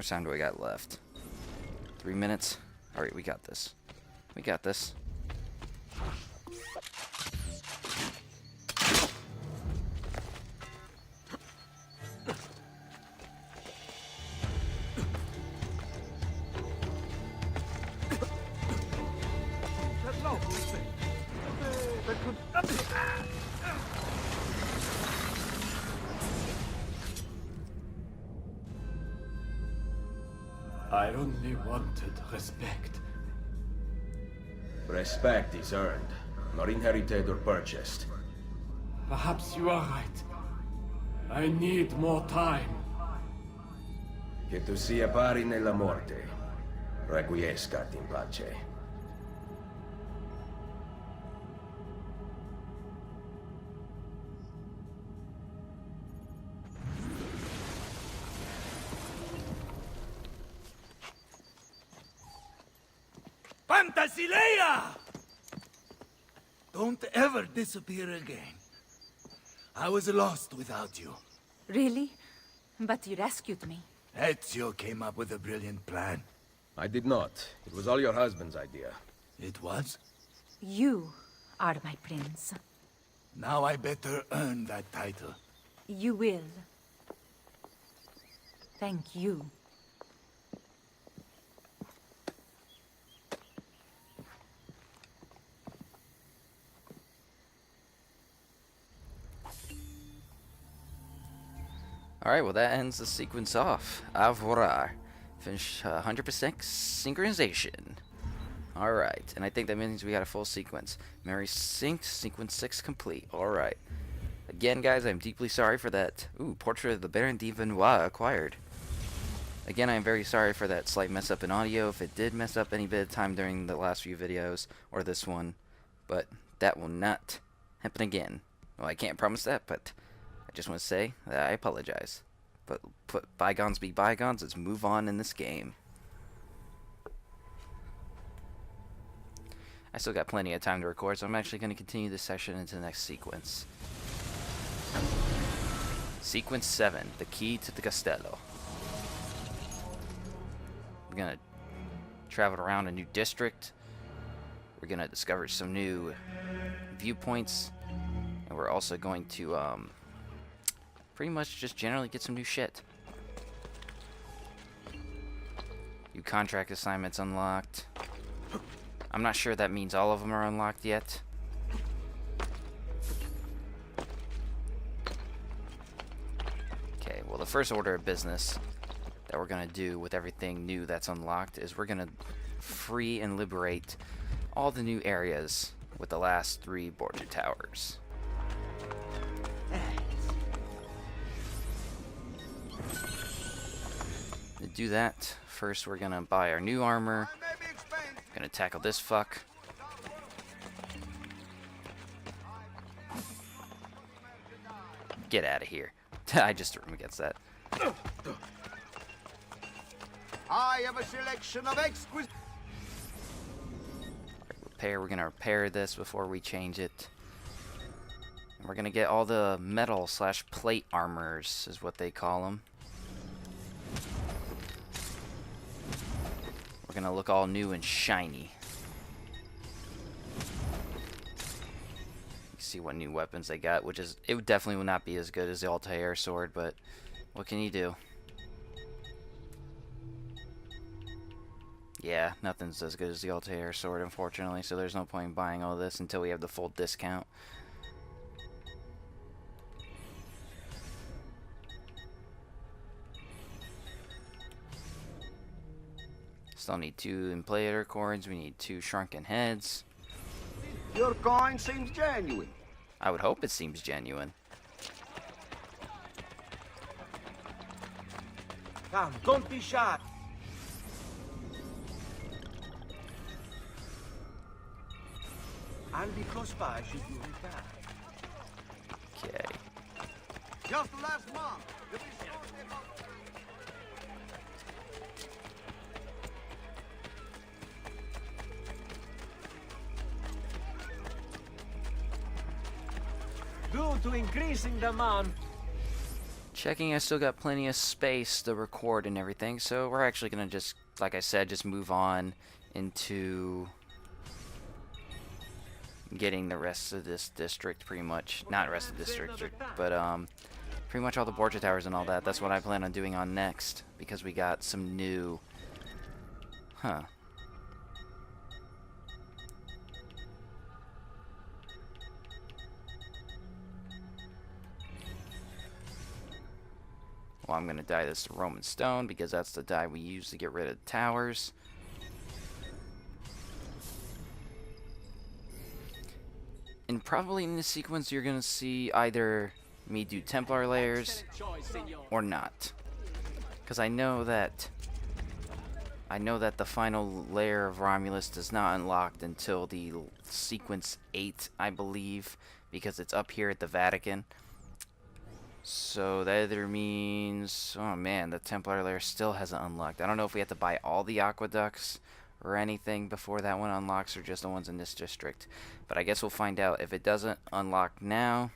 much time do I got left? 3 minutes? Alright, we got this. We got this. I only wanted respect. Respect is earned, not inherited or purchased. Perhaps you are right. I need more time. Che tu sia pari nella morte, requiescat in pace. Fantasilea! Don't ever disappear again. I was lost without you. Really? But you rescued me. Ezio came up with a brilliant plan. I did not. It was all your husband's idea. It was? You are my prince. Now I better earn that title. You will. Thank you. Alright, well that ends the sequence off. Avorar. Finish 100% synchronization. Alright, and I think that means we got a full sequence. Memory synced, sequence 6 complete. Alright. Again, guys, I'm deeply sorry for that. Ooh, Portrait of the Baron de Velois acquired. Again, I'm very sorry for that slight mess up in audio, if it did mess up any bit of time during the last few videos, or this one. But that will not happen again. Well, I can't promise that, but I just want to say that I apologize. But put bygones be bygones, let's move on in this game. I still got plenty of time to record, so I'm actually going to continue this session into the next sequence. Sequence 7, the key to the Castello. We're going to travel around a new district. We're going to discover some new viewpoints. And we're also going to pretty much just generally get some new shit. New contract assignments unlocked. I'm not sure that means all of them are unlocked yet. Okay, well the first order of business that we're going to do with everything new that's unlocked is we're going to free and liberate all the new areas with the last 3 border towers. To do that, first we're going to buy our new armor. Gonna tackle this fuck. Get out of here. I just threw him against that. I have a selection of exquisite. Repair. We're gonna repair this before we change it. And we're gonna get all the metal / plate armors, is what they call them. We're gonna look all new and shiny. See what new weapons they got, which is, it definitely will not be as good as the Altair sword, but what can you do? Yeah, nothing's as good as the Altair sword, unfortunately, so there's no point in buying all this until we have the full discount. Still need 2 Implator cords, we need 2 shrunken heads. Your coin seems genuine. I would hope it seems genuine. Come, don't be shy. I'll be close by should you repair. Okay. Just last month. Due to increasing demand. Checking, I still got plenty of space to record and everything, so we're actually gonna just, like I said, just move on into getting the rest of this district, pretty much. Not rest of the district, but pretty much all the Borgia Towers and all that. That's what I plan on doing on next, because we got some new... Huh. Well, I'm gonna dye this to Roman Stone, because that's the dye we use to get rid of towers. And probably in this sequence, you're gonna see either me do Templar layers or not, because I know that the final layer of Romulus does not unlock until the sequence 8, I believe, because it's up here at the Vatican. So that either means, oh man, the Templar layer still hasn't unlocked. I don't know if we have to buy all the aqueducts or anything before that one unlocks, or just the ones in this district. But I guess we'll find out. If it doesn't unlock now,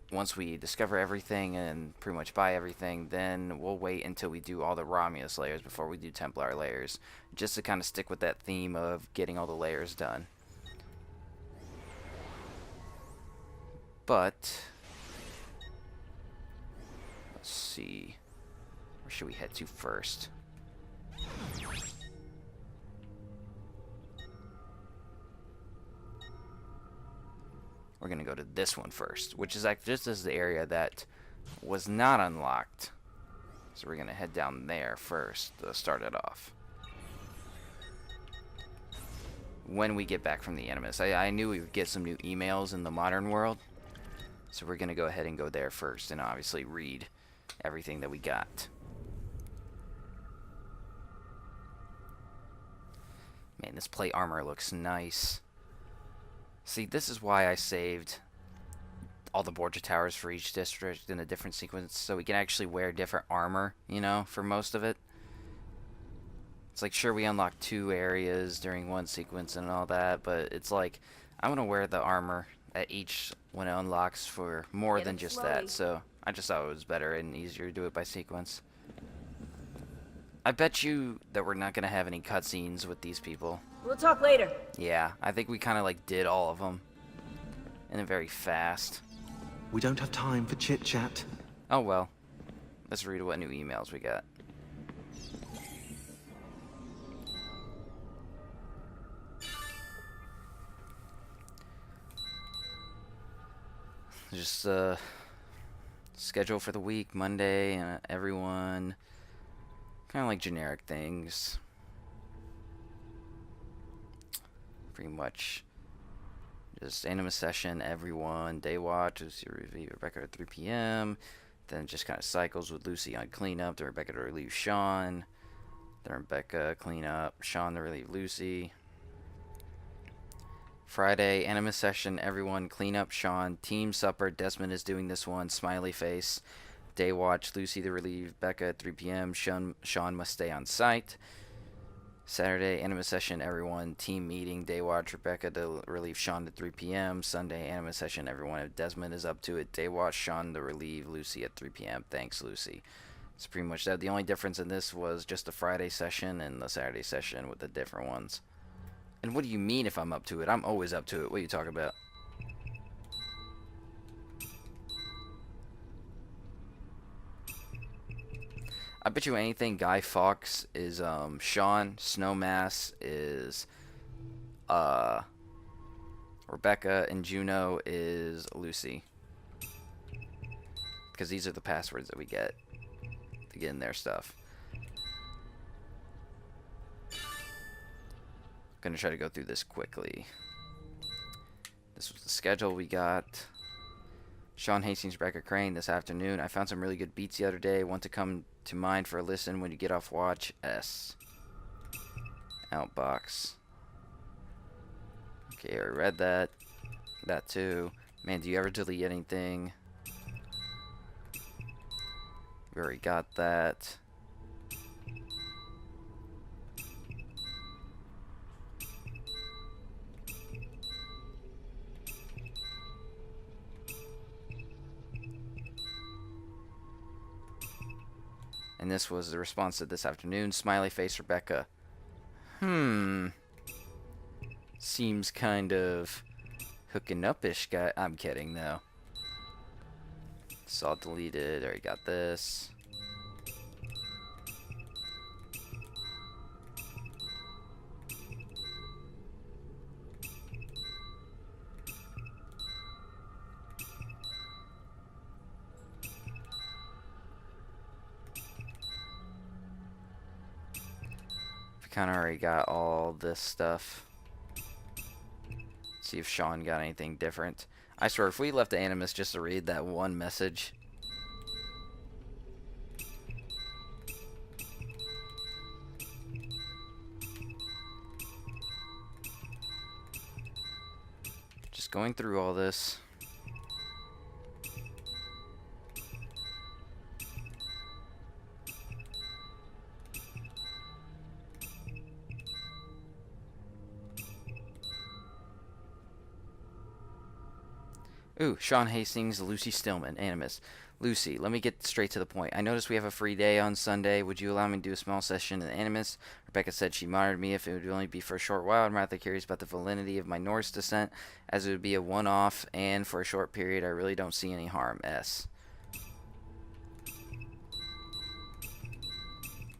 once we discover everything and pretty much buy everything, then we'll wait until we do all the Romulus layers before we do Templar layers, just to kind of stick with that theme of getting all the layers done. But let's see, where should we head to first? We're gonna go to this one first, which is like just as the area that was not unlocked. So we're gonna head down there first to start it off. When we get back from the Animus, I knew we would get some new emails in the modern world, so we're gonna go ahead and go there first, and obviously read everything that we got. Man, this plate armor looks nice. See, this is why I saved all the Borgia Towers for each district in a different sequence, so we can actually wear different armor, you know, for most of it. It's like, sure, we unlock 2 areas during one sequence and all that, but it's like, I want to wear the armor at each when it unlocks for more than just that, so I just thought it was better and easier to do it by sequence. I bet you that we're not going to have any cutscenes with these people. We'll talk later. Yeah, I think we kind of like did all of them. And very fast. We don't have time for chit-chat. Oh well. Let's read what new emails we got. Just schedule for the week, Monday, and everyone. Kind of like generic things. Pretty much just Animus session, everyone, day watch, Lucy review Rebecca at 3 p.m. Then just kind of cycles with Lucy on cleanup, then Rebecca to relieve Sean, then Rebecca clean up, Sean to relieve Lucy. Friday, Animus session, everyone clean up Sean, team supper, Desmond is doing this one, smiley face. Day watch, Lucy to relieve Becca at 3 p.m. Sean must stay on site. Saturday, Animus session, everyone, team meeting, day watch, Rebecca to relieve Sean at 3 p.m. Sunday, Animus session, everyone, if Desmond is up to it, day watch, Sean to relieve Lucy at 3 p.m. Thanks, Lucy. It's pretty much that. The only difference in this was just the Friday session and the Saturday session with the different ones. And what do you mean if I'm up to it? I'm always up to it. What are you talking about? I bet you anything Guy Fawkes is Sean, Snowmass is Rebecca, and Juno is Lucy. Because these are the passwords that we get to get in their stuff. I'm gonna try to go through this quickly. This was the schedule we got. Sean Hastings, Rebecca Crane this afternoon. I found some really good beats the other day. Want to come to mind for a listen when you get off watch? S. Outbox. Okay, I read that. That too. Man, do you ever delete anything? We already got that. And this was the response to this afternoon. Smiley face, Rebecca. Seems kind of hooking up-ish guy. I'm kidding, though. It's all deleted. Already got this. Kind of already got all this stuff. See if Sean got anything different. I swear, if we left the Animus just to read that one message. Just going through all this. Ooh, Sean Hastings, Lucy Stillman, Animus. Lucy, let me get straight to the point. I noticed we have a free day on Sunday. Would you allow me to do a small session in Animus? Rebecca said she monitored me if it would only be for a short while. I'm rather curious about the validity of my Norse descent, as it would be a one-off, and for a short period, I really don't see any harm. S.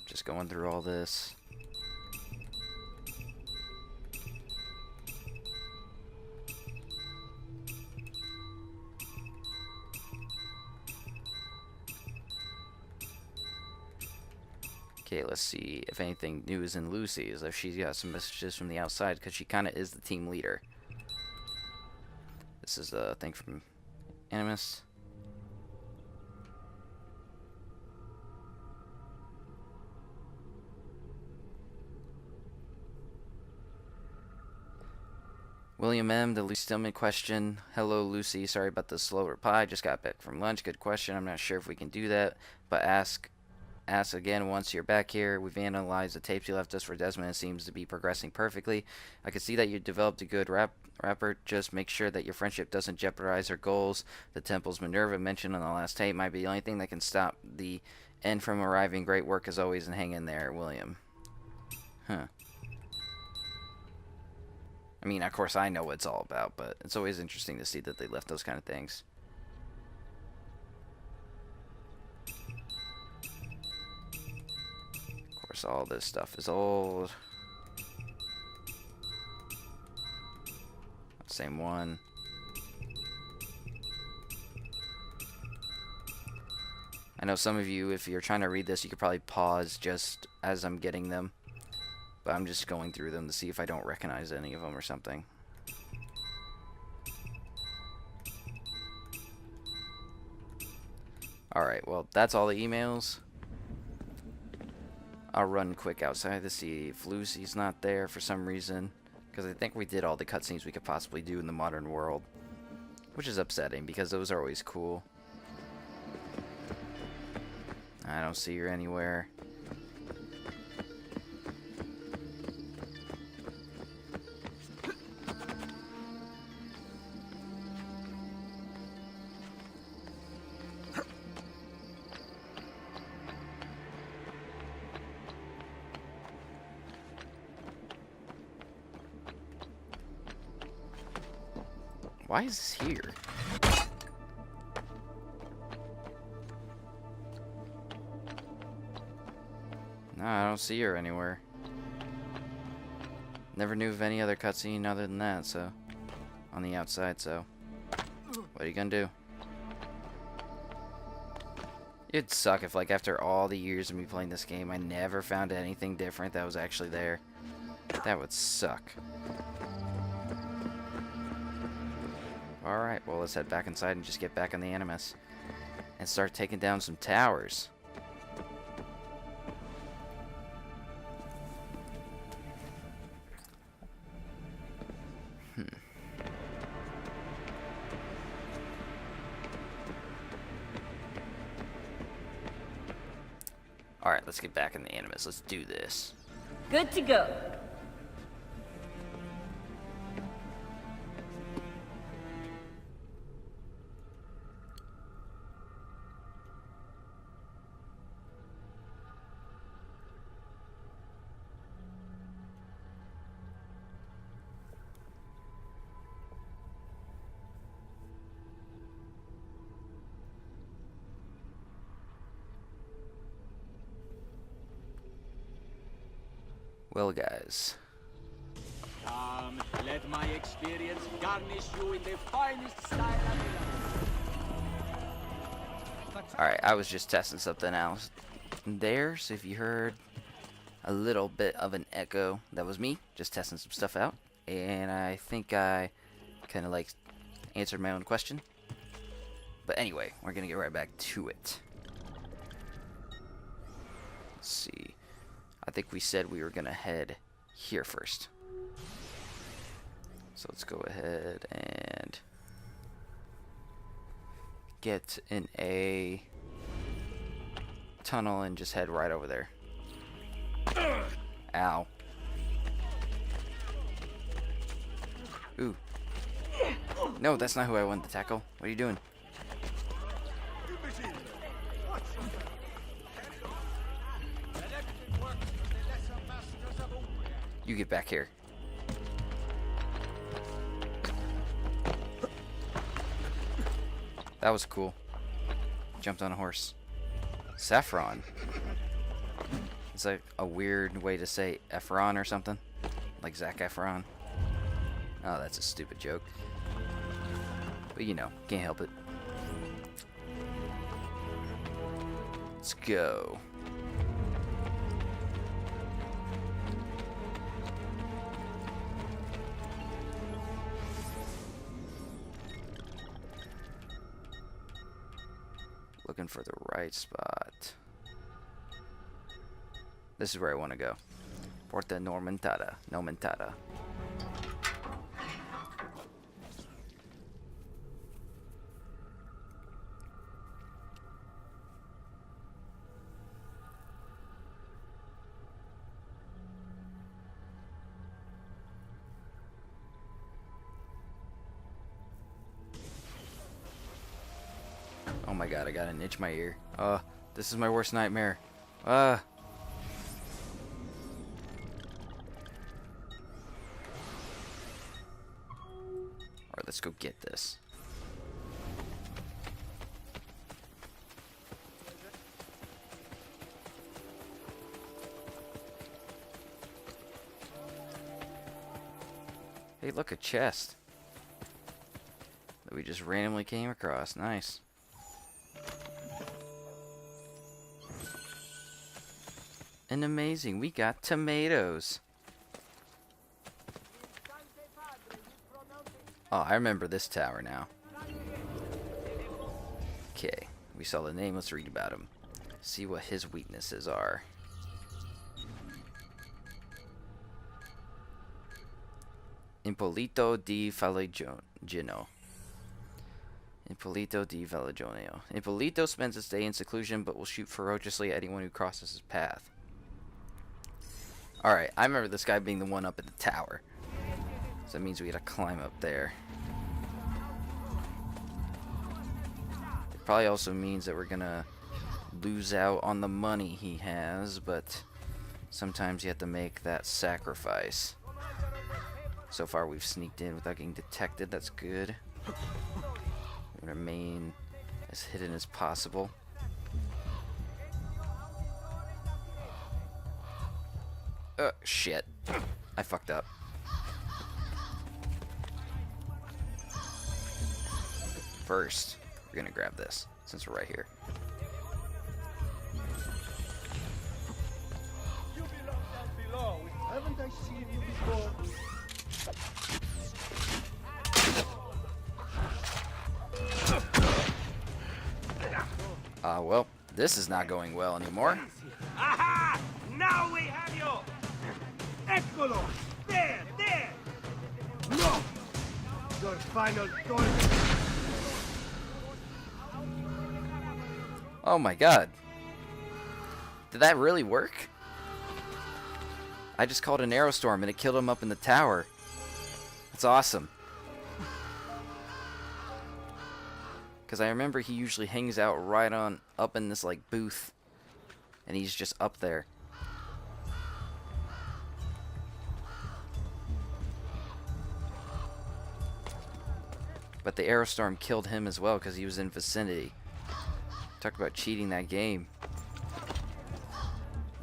Just going through all this. Okay, let's see if anything new is in Lucy's, if she's got some messages from the outside, because she kind of is the team leader. This is a thing from Animus. William M., the Lucy Stillman question. Hello, Lucy. Sorry about the slow reply. Just got back from lunch. Good question. I'm not sure if we can do that, but ask again once you're back here. We've analyzed the tapes you left us for Desmond. It seems to be progressing perfectly. I can see that you developed a good rapper. Just make sure that your friendship doesn't jeopardize our goals. The temple's Minerva mentioned on the last tape might be the only thing that can stop the end from arriving. Great work as always, and hang in there, William. Huh. I mean, of course I know what it's all about, but it's always interesting to see that they left those kind of things. Of course, all this stuff is old. Same one. I know some of you, if you're trying to read this, you could probably pause just as I'm getting them. But I'm just going through them to see if I don't recognize any of them or something. Alright, well, that's all the emails. I'll run quick outside to see if Lucy's not there for some reason. Because I think we did all the cutscenes we could possibly do in the modern world. Which is upsetting, because those are always cool. I don't see her anywhere. Why is this here? No, I don't see her anywhere. Never knew of any other cutscene other than that, so... on the outside, so... what are you gonna do? It'd suck if, like, after all the years of me playing this game, I never found anything different that was actually there. That would suck. Alright, well, let's head back inside and just get back on the Animus. And start taking down some towers. Alright, let's get back in the Animus. Let's do this. Good to go. Well, guys. Come, let my experience garnish you in the finest style Alright, I was just testing something else there, so if you heard a little bit of an echo, that was me, just testing some stuff out. And I think I kind of like answered my own question. But anyway, we're going to get right back to it. Let's see. I think we said we were going to head here first. So let's go ahead and get in a tunnel and just head right over there. Ow. Ooh. No, that's not who I wanted to tackle. What are you doing? You get back here. That was cool. Jumped on a horse. Saffron. It's like a weird way to say Efron or something. Like Zac Efron. Oh, that's a stupid joke. But you know, can't help it. Let's go. Looking for the right spot. This is where I want to go. Porta Nomentada. Oh my god, I got an itch my ear. This is my worst nightmare. Alright, let's go get this. Hey, look, a chest that we just randomly came across. Nice. And amazing, we got tomatoes. Oh, I remember this tower now. Okay, we saw the name, let's read about him. See what his weaknesses are. Impolito di Faleggino. Impolito di Faleggino. Impolito spends his day in seclusion but will shoot ferociously at anyone who crosses his path. Alright, I remember this guy being the one up at the tower. So that means we gotta climb up there. It probably also means that we're gonna lose out on the money he has, but sometimes you have to make that sacrifice. So far we've sneaked in without getting detected, that's good. We remain as hidden as possible. Shit. I fucked up. First, we're gonna grab this, since we're right here. You belong down below. Haven't I seen you before? Well, this is not going well anymore. Aha! Now we have you! Eccolo! There! There! No! Your final choice! Oh my god. Did that really work? I just called an arrow storm and it killed him up in the tower. That's awesome. Because I remember he usually hangs out right on up in this like booth. And he's just up there. But the arrow storm killed him as well because he was in vicinity. Talk about cheating that game.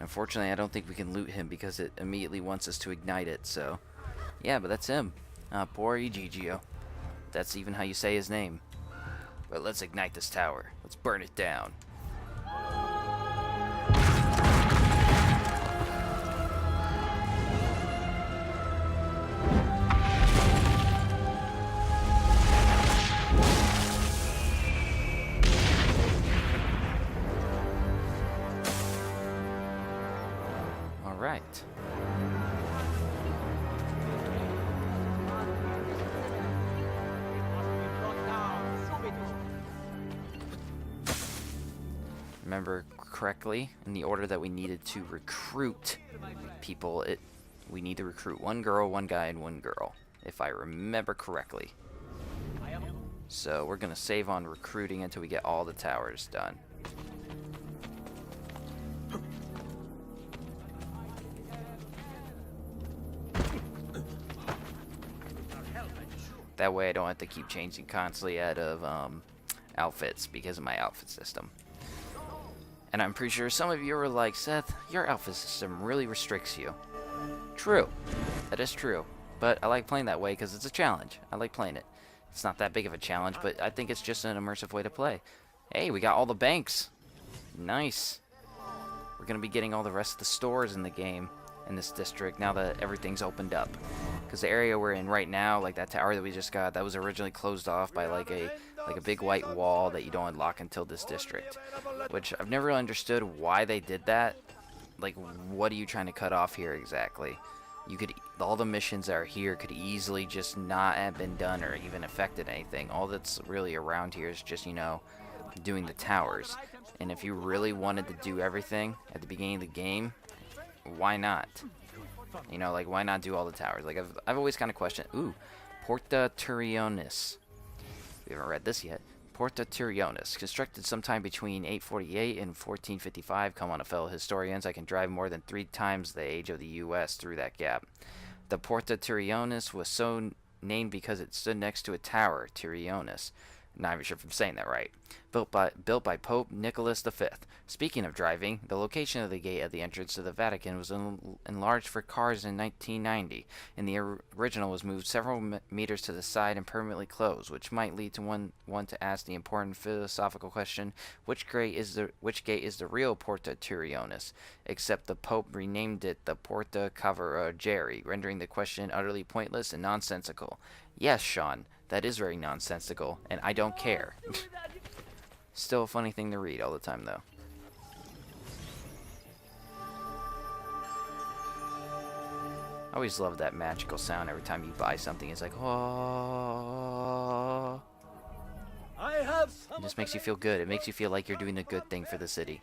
Unfortunately, I don't think we can loot him because it immediately wants us to ignite it, so... Yeah, but that's him. Poor Egigio. That's even how you say his name. But let's ignite this tower. Let's burn it down. Alright. Remember correctly, in the order that we needed to recruit people, we need to recruit one girl, one guy, and one girl, if I remember correctly. So we're gonna save on recruiting until we get all the towers done. That way I don't have to keep changing constantly out of outfits because of my outfit system. And I'm pretty sure some of you are like, Seth, your outfit system really restricts you. True. That is true. But I like playing that way because it's a challenge. I like playing it. It's not that big of a challenge, but I think it's just an immersive way to play. Hey, we got all the banks. Nice. We're going to be getting all the rest of the stores in the game in this district now that everything's opened up. Because the area we're in right now, like that tower that we just got, that was originally closed off by like a big white wall that you don't unlock until this district. Which I've never really understood why they did that. Like, what are you trying to cut off here exactly? You could, all the missions that are here could easily just not have been done or even affected anything. All that's really around here is just, you know, doing the towers. And if you really wanted to do everything at the beginning of the game, why not? You know, like, why not do all the towers? Like, I've always kind of questioned. Ooh, Porta Turionis. We haven't read this yet. Porta Turionis, constructed sometime between 848 and 1455. Come on, fellow historians, I can drive more than 3 times the age of the U.S. through that gap. The Porta Turionis was so named because it stood next to a tower, Turionis. Not even sure if I'm saying that right. Built by Pope Nicholas V. Speaking of driving, the location of the gate at the entrance to the Vatican was enlarged for cars in 1990, and the original was moved several meters to the side and permanently closed, which might lead to one to ask the important philosophical question: which gate is the real Porta Turionis? Except the Pope renamed it the Porta Cavalieri, rendering the question utterly pointless and nonsensical. Yes, Sean, that is very nonsensical, and I don't care. Still a funny thing to read all the time, though. I always love that magical sound every time you buy something. It's like, oh. It just makes you feel good. It makes you feel like you're doing a good thing for the city.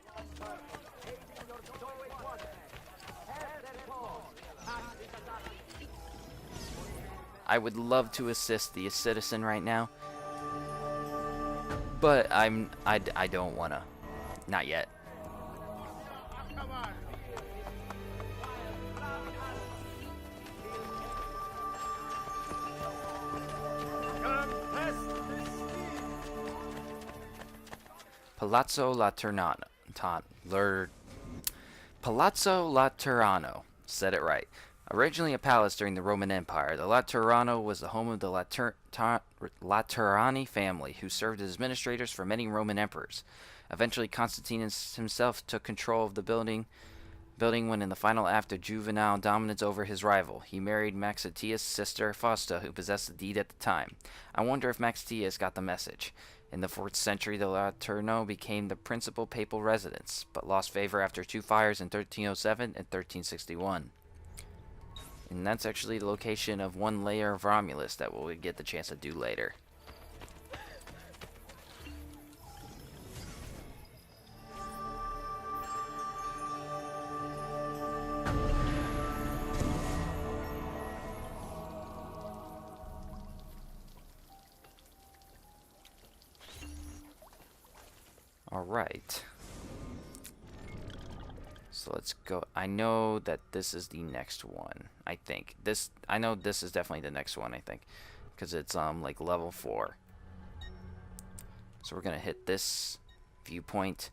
I would love to assist the citizen right now, but I don't wanna. Not yet. Palazzo Laterano. Said it right. Originally a palace during the Roman Empire, the Laterano was the home of the Laterani family, who served as administrators for many Roman emperors. Eventually, Constantine himself took control of the building when in the final act of juvenile dominance over his rival. He married Maxentius' sister Fausta, who possessed the deed at the time. I wonder if Maxentius got the message. In the 4th century, the Laterno became the principal papal residence, but lost favor after 2 fires in 1307 and 1361. And that's actually the location of one layer of Romulus that we'll get the chance to do later. Alright. So let's go. I know that this is the next one. I think I know this is definitely the next one. I think, because it's like level 4. So we're gonna hit this viewpoint,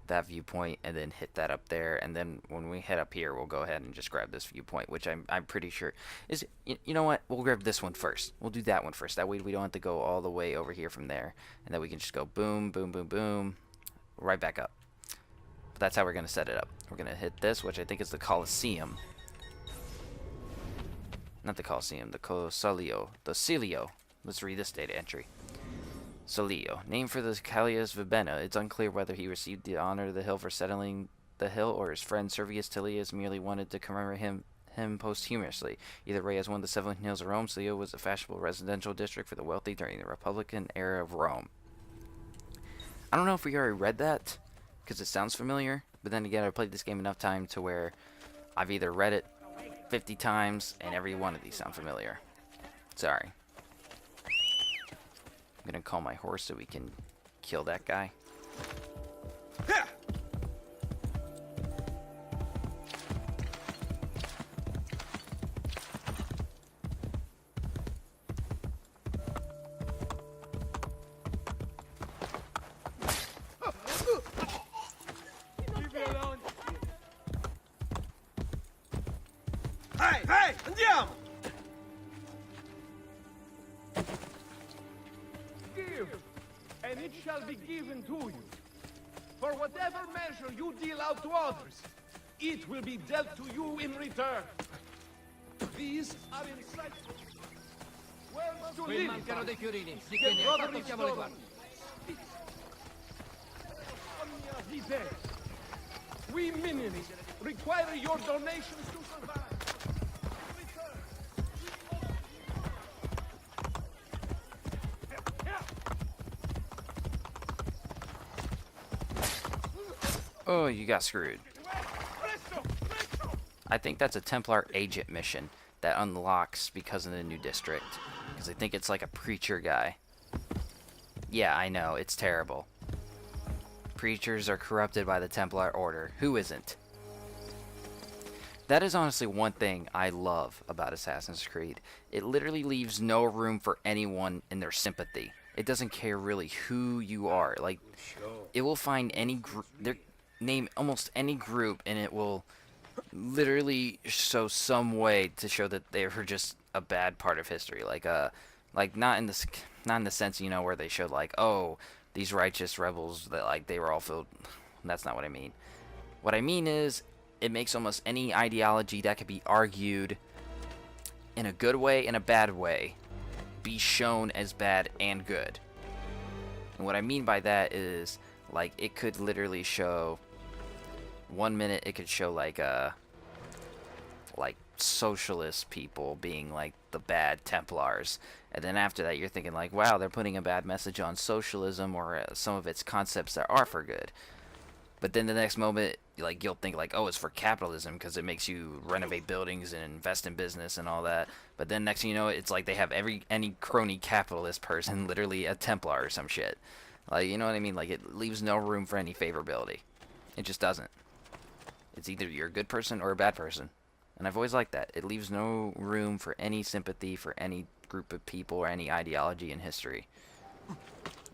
that viewpoint and then hit that up there, and then when we head up here, we'll go ahead and just grab this viewpoint, which I'm pretty sure is, you know what, we'll grab this one first. We'll do that one first. That way we don't have to go all the way over here from there, and then we can just go boom, boom, boom, boom, right back up. But that's how we're gonna set it up. We're gonna hit this, which I think is the Colosseum. Not the Colosseum, the Cosolio, the Celio. Let's read this data entry. Celio, named for the Callias Vibena. It's unclear whether he received the honor of the hill for settling the hill, or his friend Servius Tullius merely wanted to commemorate him posthumously. Either way, as one of the 7 hills of Rome, Celio was a fashionable residential district for the wealthy during the Republican era of Rome. I don't know if we already read that, because it sounds familiar, but then again, I played this game enough time to where I've either read it 50 times, and every one of these sound familiar. Sorry. I'm gonna call my horse so we can kill that guy. Hey, andiamo! Give, and it shall be given to you. For whatever measure you deal out to others, it will be dealt to you in return. These are insightful words to live by. Che brotherly story. Omnia vitae. We minions require your donations to survive. Oh, you got screwed. I think that's a Templar agent mission that unlocks because of the new district. Because I think it's like a preacher guy. Yeah, I know, it's terrible. Preachers are corrupted by the Templar Order. Who isn't? That is honestly one thing I love about Assassin's Creed. It literally leaves no room for anyone in their sympathy. It doesn't care really who you are. Like, it will find any group, name almost any group, and it will literally show some way to show that they were just a bad part of history. Like not in the sense, you know, where they showed like, oh, these righteous rebels that like they were all filled. That's not what I mean. What I mean is, it makes almost any ideology that could be argued in a good way and a bad way be shown as bad and good. And what I mean by that is, like, it could literally show, one minute it could show like socialist people being like the bad Templars, and then after that you're thinking like, wow, they're putting a bad message on socialism or some of its concepts that are for good. But then the next moment, like, you'll think like, oh, it's for capitalism because it makes you renovate buildings and invest in business and all that. But then next thing you know, it's like they have any crony capitalist person literally a Templar or some shit. Like, you know what I mean? Like, it leaves no room for any favorability. It just doesn't. It's either you're a good person or a bad person. And I've always liked that. It leaves no room for any sympathy for any group of people or any ideology in history.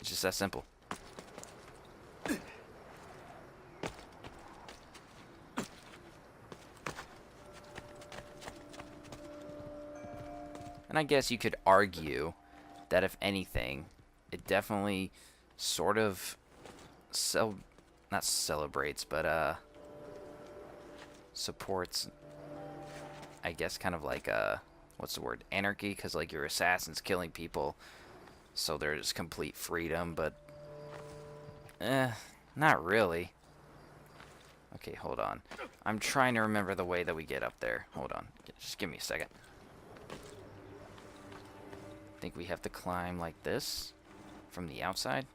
It's just that simple. And I guess you could argue that if anything, it definitely sort of not celebrates, but supports, I guess, kind of like what's the word, anarchy, because like your assassins killing people, so there's complete freedom, but not really. Okay, hold on. I'm trying to remember the way that we get up there. Hold on, just give me a second. I think we have to climb like this from the outside.